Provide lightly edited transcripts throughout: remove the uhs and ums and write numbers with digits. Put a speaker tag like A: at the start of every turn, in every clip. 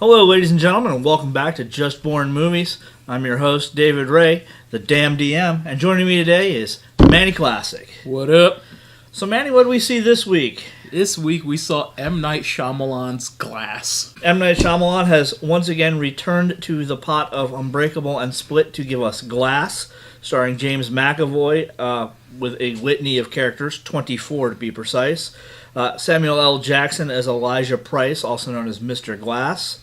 A: Hello, ladies and gentlemen, and welcome back to Just Born Movies. I'm your host, David Wray, the damn DM, and joining me today is Manny Classic.
B: What up?
A: So, Manny, what did we see this week?
B: This week we saw M. Night Shyamalan's Glass.
A: M. Night Shyamalan has once again returned to the pot of Unbreakable and Split to give us Glass, starring James McAvoy with a litany of characters, 24 to be precise. Samuel L. Jackson as Elijah Price, also known as Mr. Glass.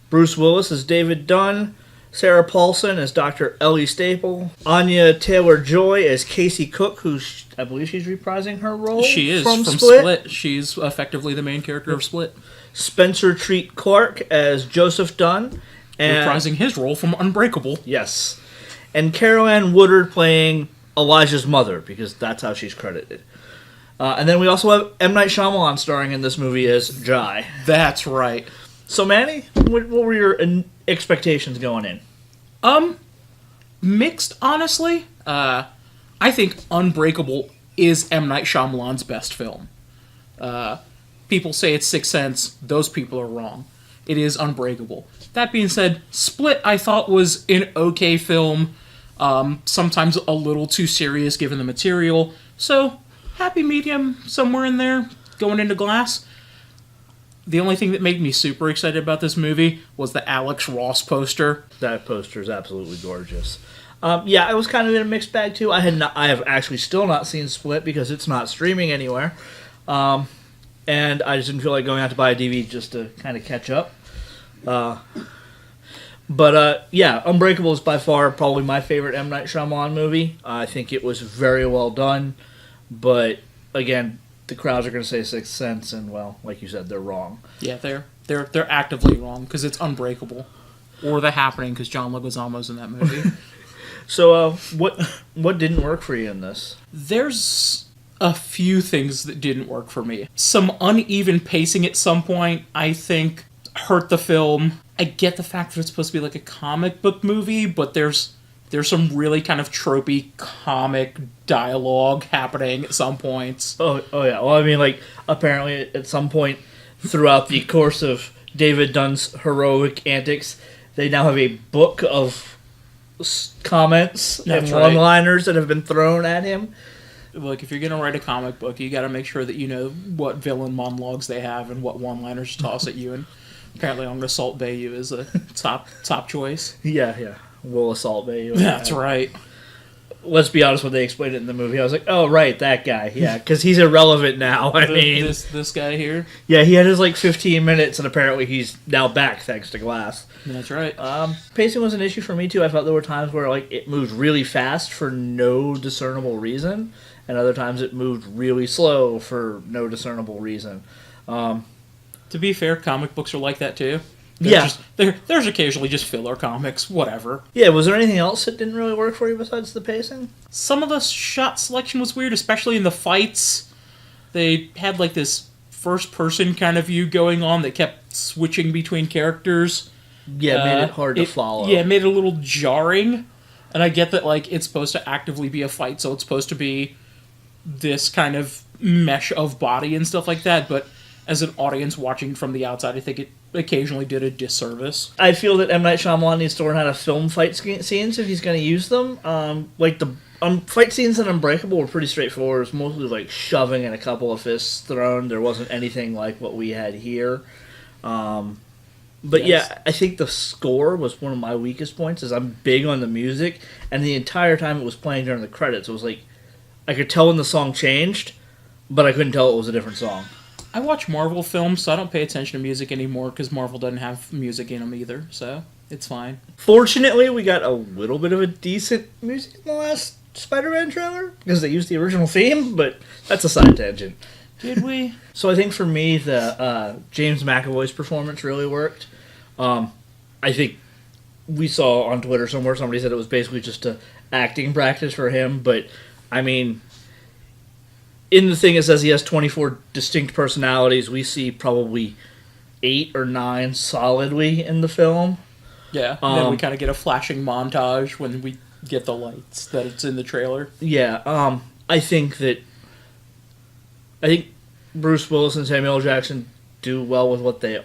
A: Bruce Willis as David Dunn. Sarah Paulson as Dr. Ellie Staple. Anya Taylor-Joy as Casey Cook, who I believe she's reprising her role.
B: She is from
A: Split.
B: Split. She's effectively the main character of Split.
A: Spencer Treat Clark as Joseph Dunn. And,
B: reprising his role from Unbreakable.
A: Yes. And Carol Ann Woodard playing Elijah's mother, because that's how she's credited. And then we also have M. Night Shyamalan starring in this movie as Jai.
B: That's right.
A: So, Manny, what were your expectations going in?
B: Mixed, honestly. I think Unbreakable is M. Night Shyamalan's best film. People say it's Sixth Sense. Those people are wrong. It is Unbreakable. That being said, Split I thought was an okay film. Sometimes a little too serious given the material. So, happy medium somewhere in there going into Glass. The only thing that made me super excited about this movie was the Alex Ross poster.
A: That poster is absolutely gorgeous. Yeah, I was kind of in a mixed bag too. I have actually still not seen Split because it's not streaming anywhere, and I just didn't feel like going out to buy a DVD just to kind of catch up. But yeah, Unbreakable is by far probably my favorite M. Night Shyamalan movie. I think it was very well done, but again, the crowds are going to say Sixth Sense, and well, like you said, they're wrong.
B: Yeah, they're actively wrong because it's Unbreakable, or The Happening because John Leguizamo's in that movie.
A: So, what didn't work for you in this?
B: There's a few things that didn't work for me. Some uneven pacing at some point, I think, hurt the film. I get the fact that it's supposed to be like a comic book movie, but there's some really kind of tropey comic dialogue happening at some points.
A: Oh yeah. Well, I mean, like, apparently at some point throughout the course of David Dunn's heroic antics, they now have a book of comments and one-liners that have been thrown at him.
B: Look, if you're going to write a comic book, you got to make sure that you know what villain monologues they have and what one-liners to toss at you. And apparently I'm going to Salt Bay You is a top choice.
A: Yeah. Will Assault Bay.
B: That's right.
A: Let's be honest, when they explained it in the movie, I was like, oh, right, that guy. Yeah, because he's irrelevant now. I mean...
B: This guy here?
A: Yeah, he had his, 15 minutes, and apparently he's now back, thanks to Glass.
B: That's right.
A: Pacing was an issue for me, too. I felt there were times where, it moved really fast for no discernible reason, and other times it moved really slow for no discernible reason.
B: To be fair, comic books are like that, too. There's occasionally just filler comics, whatever.
A: Yeah, was there anything else that didn't really work for you besides the pacing?
B: Some of the shot selection was weird, especially in the fights. They had this first-person kind of view going on that kept switching between characters.
A: Yeah, it made it hard to follow.
B: Yeah, it made it a little jarring. And I get that, it's supposed to actively be a fight, so it's supposed to be this kind of mesh of body and stuff like that, but as an audience watching from the outside, I think it occasionally did a disservice.
A: I feel that M. Night Shyamalan needs to learn how to film fight scenes if he's going to use them. The fight scenes in Unbreakable were pretty straightforward. It was mostly shoving and a couple of fists thrown. There wasn't anything like what we had here. But yes. Yeah, I think the score was one of my weakest points, as I'm big on the music, and the entire time it was playing during the credits, it was I could tell when the song changed, but I couldn't tell it was a different song.
B: I watch Marvel films, so I don't pay attention to music anymore because Marvel doesn't have music in them either, so it's fine.
A: Fortunately, we got a little bit of a decent music in the last Spider-Man trailer because they used the original theme, but that's a side tangent.
B: Did we?
A: So I think for me, the James McAvoy's performance really worked. I think we saw on Twitter somewhere somebody said it was basically just a acting practice for him, but I mean, in the thing it says he has 24 distinct personalities. We see probably 8 or 9 solidly in the film.
B: Yeah, and then we kind of get a flashing montage when we get the lights that it's in the trailer.
A: Yeah, I think Bruce Willis and Samuel L. Jackson do well with what they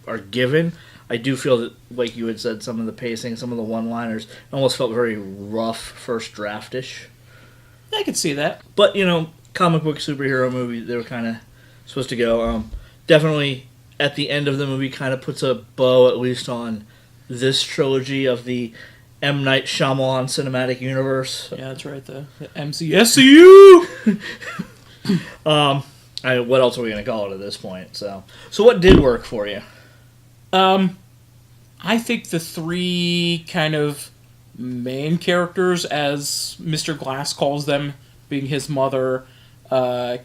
A: are given. I do feel that, like you had said, some of the pacing, some of the one-liners, it almost felt very rough, first draftish.
B: I could see that.
A: But, comic book superhero movie, they were kind of supposed to go. Definitely, at the end of the movie, kind of puts a bow, at least on this trilogy of the M. Night Shyamalan cinematic universe.
B: Yeah, that's right. The MCSU.
A: What else are we going to call it at this point? So what did work for you?
B: I think the three kind of main characters, as Mr. Glass calls them, being his mother,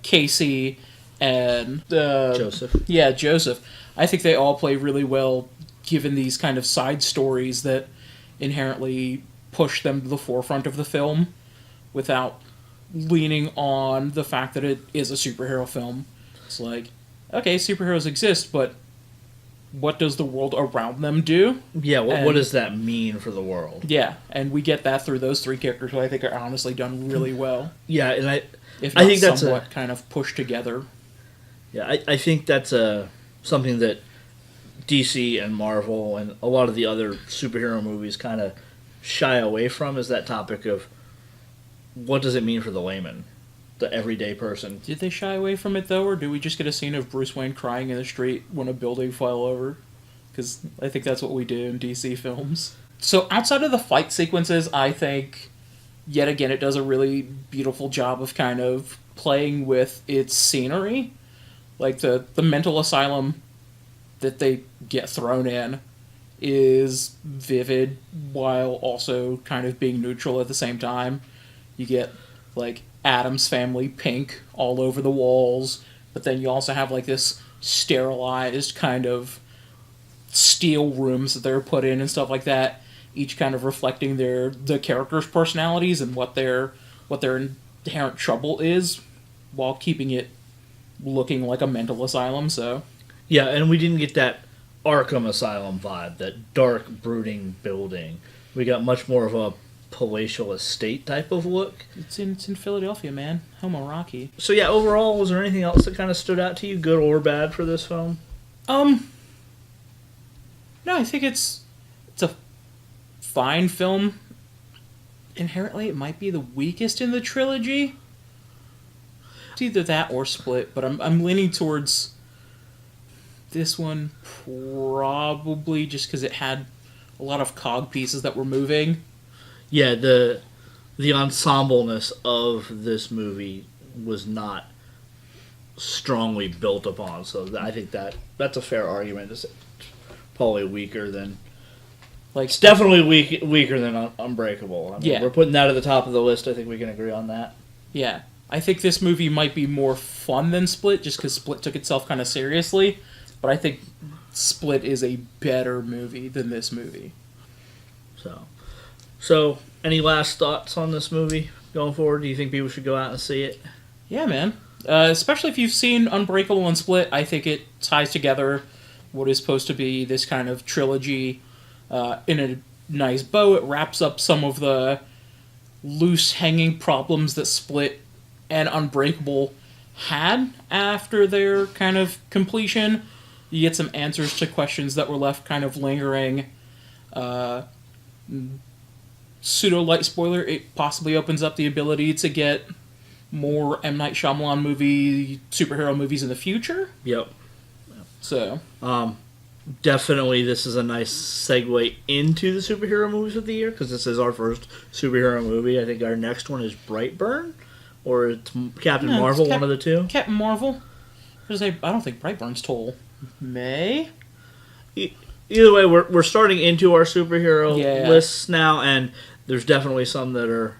B: Casey, and
A: Joseph.
B: Yeah, Joseph. I think they all play really well, given these kind of side stories that inherently push them to the forefront of the film, without leaning on the fact that it is a superhero film. It's like, okay, superheroes exist, but what does the world around them do?
A: Yeah, what does that mean for the world?
B: Yeah, and we get that through those three characters, who I think are honestly done really well.
A: Yeah, and I
B: think that's somewhat kind of pushed together.
A: Yeah, I think that's something that DC and Marvel and a lot of the other superhero movies kind of shy away from, is that topic of what does it mean for the layman, the everyday person.
B: Did they shy away from it, though, or do we just get a scene of Bruce Wayne crying in the street when a building fell over? Because I think that's what we do in DC films. So outside of the fight sequences, I think, yet again, it does a really beautiful job of kind of playing with its scenery. Like, the mental asylum that they get thrown in is vivid while also kind of being neutral at the same time. You get, like, Adam's family pink all over the walls, but then you also have, like, this sterilized kind of steel rooms that they're put in and stuff like that, each kind of reflecting the characters' personalities and what their inherent trouble is, while keeping it looking like a mental asylum. So
A: yeah, and we didn't get that Arkham Asylum vibe, that dark, brooding building. We got much more of a palatial estate type of look.
B: It's in Philadelphia, man. Homo Rocky.
A: So yeah, overall, was there anything else that kind of stood out to you, good or bad, for this film?
B: No, I think it's a fine film. Inherently, it might be the weakest in the trilogy. It's either that or Split, but I'm leaning towards this one, probably just because it had a lot of cog pieces that were moving.
A: Yeah, the ensembleness of this movie was not strongly built upon, so I think that's a fair argument. It's probably weaker than...
B: Like,
A: it's definitely weaker than Unbreakable. I mean,
B: yeah.
A: We're putting that at the top of the list. I think we can agree on that.
B: Yeah. I think this movie might be more fun than Split, just because Split took itself kind of seriously, but I think Split is a better movie than this movie.
A: So, any last thoughts on this movie going forward? Do you think people should go out and see it?
B: Yeah, man. Especially if you've seen Unbreakable and Split, I think it ties together what is supposed to be this kind of trilogy in a nice bow. It wraps up some of the loose hanging problems that Split and Unbreakable had after their kind of completion. You get some answers to questions that were left kind of lingering. Pseudo light spoiler, it possibly opens up the ability to get more M. Night Shyamalan superhero movies in the future.
A: Yep.
B: So,
A: definitely this is a nice segue into the superhero movies of the year, because this is our first superhero movie. I think our next one is Brightburn, or it's Captain Marvel, one of the two.
B: Captain Marvel. I don't think Brightburn's till May.
A: Either way, we're starting into our superhero
B: Yeah.
A: lists now, and there's definitely some that are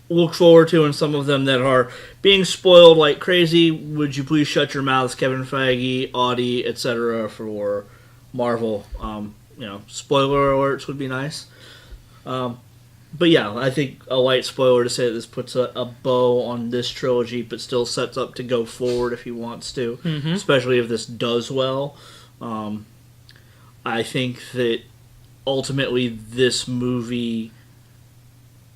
A: look forward to, and some of them that are being spoiled like crazy. Would you please shut your mouths, Kevin Feige, Audi, etc. for Marvel? Spoiler alerts would be nice. But yeah, I think a light spoiler to say that this puts a bow on this trilogy, but still sets up to go forward if he wants to, especially if this does well. I think that ultimately this movie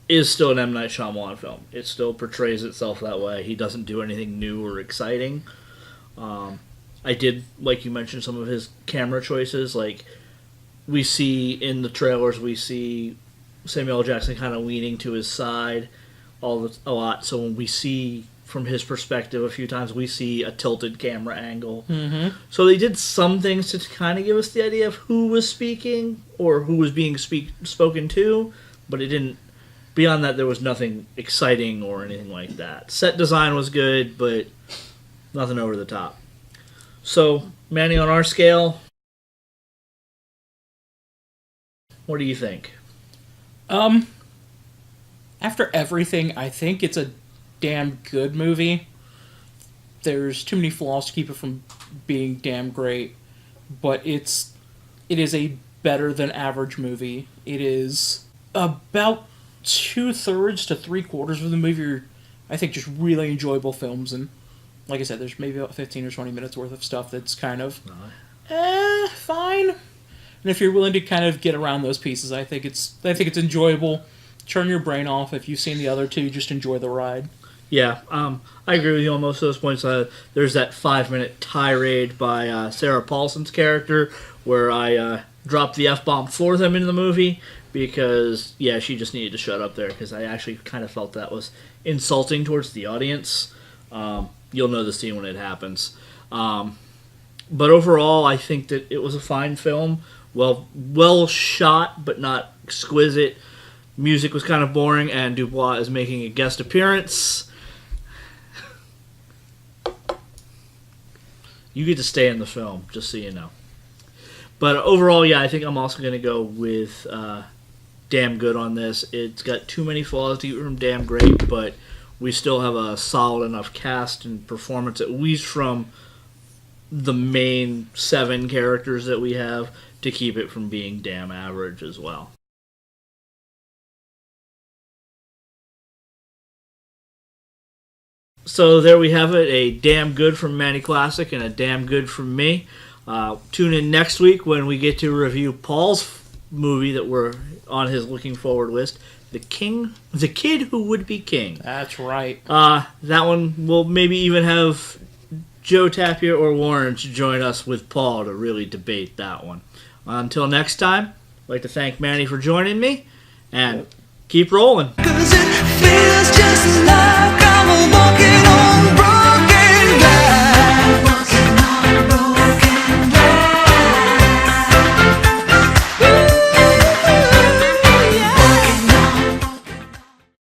A: is still an M. Night Shyamalan film. It still portrays itself that way. He doesn't do anything new or exciting. I did, like you mentioned, some of his camera choices. Like, we see in the trailers, we see Samuel L. Jackson kind of leaning to his side a lot. So when we see from his perspective a few times, we see a tilted camera angle.
B: Mm-hmm.
A: So they did some things to kind of give us the idea of who was speaking or who was being spoken to, but it didn't. Beyond that, there was nothing exciting or anything like that. Set design was good, but nothing over the top. So, Manny, on our scale, what do you think?
B: After everything, I think it's a damn good movie. There's too many flaws to keep it from being damn great, but it is a better than average movie. It is about 2/3 to 3/4 of the movie are, I think, just really enjoyable films, and like I said, there's maybe about 15 or 20 minutes worth of stuff that's kind of fine. And if you're willing to kind of get around those pieces, I think it's enjoyable. Turn your brain off. If you've seen the other two, just enjoy the ride.
A: Yeah, I agree with you on most of those points. There's that 5-minute tirade by Sarah Paulson's character where I dropped the F-bomb for them in the movie because, yeah, she just needed to shut up there because I actually kind of felt that was insulting towards the audience. You'll know the scene when it happens. But overall, I think that it was a fine film. Well shot, but not exquisite. Music was kind of boring, and Dubois is making a guest appearance. You get to stay in the film, just so you know. But overall, yeah, I think I'm also going to go with damn good on this. It's got too many flaws to get from damn great, but we still have a solid enough cast and performance, at least from the main 7 characters that we have, to keep it from being damn average as well. So there we have it, a damn good from Manny Classic and a damn good from me. Tune in next week when we get to review Paul's movie that we're on his looking forward list, The Kid Who Would Be King.
B: That's right.
A: That one will maybe even have Joe Tapia or Lawrence join us with Paul to really debate that one. Until next time, I'd like to thank Manny for joining me, and keep rolling.